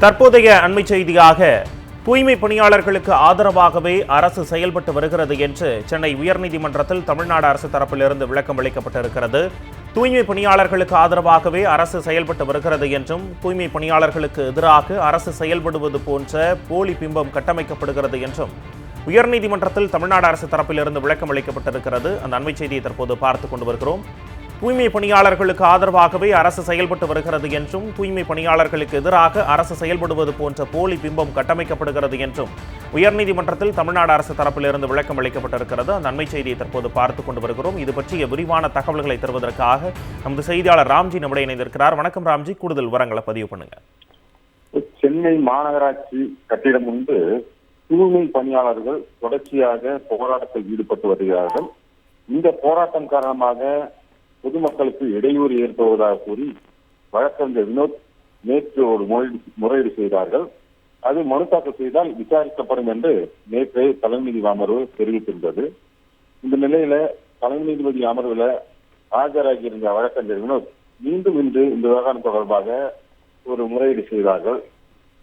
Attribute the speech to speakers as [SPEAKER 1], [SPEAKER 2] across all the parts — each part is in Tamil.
[SPEAKER 1] தற்போதைய அண்மை செய்தியாக தூய்மை பணியாளர்களுக்கு ஆதரவாகவே அரசு செயல்பட்டு வருகிறது என்று சென்னை உயர்நீதிமன்றத்தில் தமிழ்நாடு அரசு தரப்பிலிருந்து விளக்கம் அளிக்கப்பட்டிருக்கிறது. தூய்மை பணியாளர்களுக்கு ஆதரவாகவே அரசு செயல்பட்டு வருகிறது என்றும், தூய்மை பணியாளர்களுக்கு எதிராக அரசு செயல்படுவது போன்ற போலி பிம்பம் கட்டமைக்கப்படுகிறது என்றும் உயர்நீதிமன்றத்தில் தமிழ்நாடு அரசு தரப்பிலிருந்து விளக்கம் அளிக்கப்பட்டிருக்கிறது. அந்த அண்மை செய்தியை தற்போது பார்த்துக் கொண்டு வருகிறோம். தூய்மை பணியாளர்களுக்கு ஆதரவாகவே அரசு செயல்பட்டு வருகிறது என்றும், தூய்மை பணியாளர்களுக்கு எதிராக அரசு செயல்படுவது போன்ற போலி பிம்பம் கட்டமைக்கப்படுகிறது என்றும் உயர்நீதிமன்றத்தில் தமிழ்நாடு அரசு தரப்பிலிருந்து விளக்கம் அளிக்கப்பட்டிருக்கிறது. அந்த அண்மை செய்தியை தற்போது பார்த்துக் கொண்டு வருகிறோம். இது பற்றிய விரிவான தகவல்களை தருவதற்காக நமது செய்தியாளர் ராம்ஜி நம்முடைய இணைந்திருக்கிறார். வணக்கம் ராம்ஜி, கூடுதல் விவரங்களை பதிவு பண்ணுங்க.
[SPEAKER 2] சென்னை மாநகராட்சி கட்டிடம் முன்பு தூய்மை பணியாளர்கள் தொடர்ச்சியாக போராட்டத்தில் ஈடுபட்டு வருகிறார்கள். இந்த போராட்டம் காரணமாக பொதுமக்களுக்கு இடையூறு ஏற்படுவதாக கூறி வழக்கறிஞர் வினோத் நேற்று ஒரு முறையீடு செய்தார்கள். அது மனு தாக்கல் செய்தால் விசாரிக்கப்படும் என்று நேற்று தலைமை நீதிபதி அமர்வு தெரிவித்திருந்தது. இந்த நிலையில தலைமை நீதிபதி அமர்வுல ஆஜராகியிருந்த வழக்கறிஞர் வினோத் மீண்டும் இன்று இந்த விவகாரம் தொடர்பாக ஒரு முறையீடு செய்தார்கள்.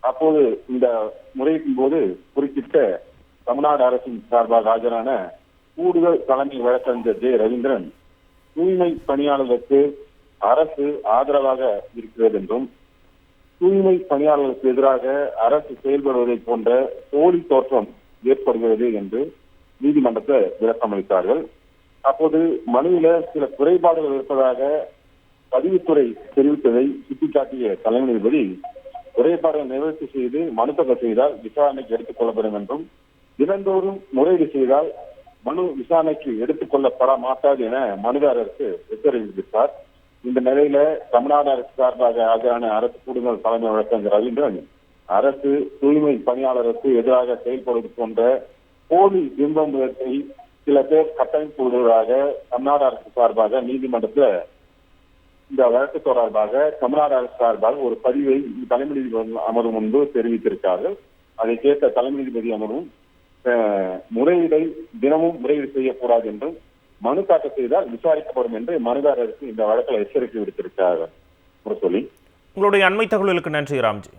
[SPEAKER 2] அப்போது இந்த முறையீட்டின் போது குறிப்பிட்ட தமிழ்நாடு அரசின் சார்பாக ஆஜரான கூடுதல் தலைமை வழக்கறிஞர் ஜே ரவீந்திரன் தூய்மை பணியாளர்களுக்கு அரசு ஆதரவாக இருக்கிறது என்றும், தூய்மை பணியாளர்களுக்கு எதிராக அரசு செயல்படுவதை போன்ற போலி தோற்றம் ஏற்படுகிறது என்று நீதிமன்றத்தில் விளக்கம் அளித்தார்கள். அப்போது மனுவில சில குறைபாடுகள் இருப்பதாக பதிவுத்துறை தெரிவித்ததை சுட்டிக்காட்டிய தலைமை நீதிபதி குறைபாடுகளை நிவர்த்தி செய்து மனு தாக்கல் செய்தால் விசாரணைக்கு எடுத்துக் கொள்ளப்படும் என்றும், தினந்தோறும் முறையீடு செய்தால் மனு விசாரணைக்கு எடுத்துக் கொள்ளப்பட மாட்டாது என மனுதாரருக்கு எச்சரித்தார். இந்த நிலையில தமிழ்நாடு அரசு சார்பாக ஆஜரான அரசு கூடுதல் தலைமை வழக்கறிஞர் ரவீந்திரன் அரசு தூய்மை பணியாளருக்கு எதிராக செயல்படுவது போன்ற போலி பிம்பத்தை சில பேர் கட்டமைப்பு விடுவதாக தமிழ்நாடு அரசு சார்பாக நீதிமன்றத்தில் இந்த வழக்கு தொடர்பாக தமிழ்நாடு அரசு சார்பாக ஒரு பதிவை தலைமை நீதிபதி அமர்வு முன்பு தெரிவித்திருக்கிறார்கள். அதை கேட்ட தலைமை நீதிபதி அமர்வும் முறையீடை தினமும் முறையீடு செய்யக்கூடாது என்றும், மனு தாக்கல் செய்தால் விசாரிக்கப்படும் என்று மனுதாரருக்கு இந்த வழக்கில் எச்சரிக்கை விடுத்திருக்கிறார்கள். சொல்லி
[SPEAKER 1] உங்களுடைய அண்மை தகவலுக்கு நன்றி ராம்ஜி.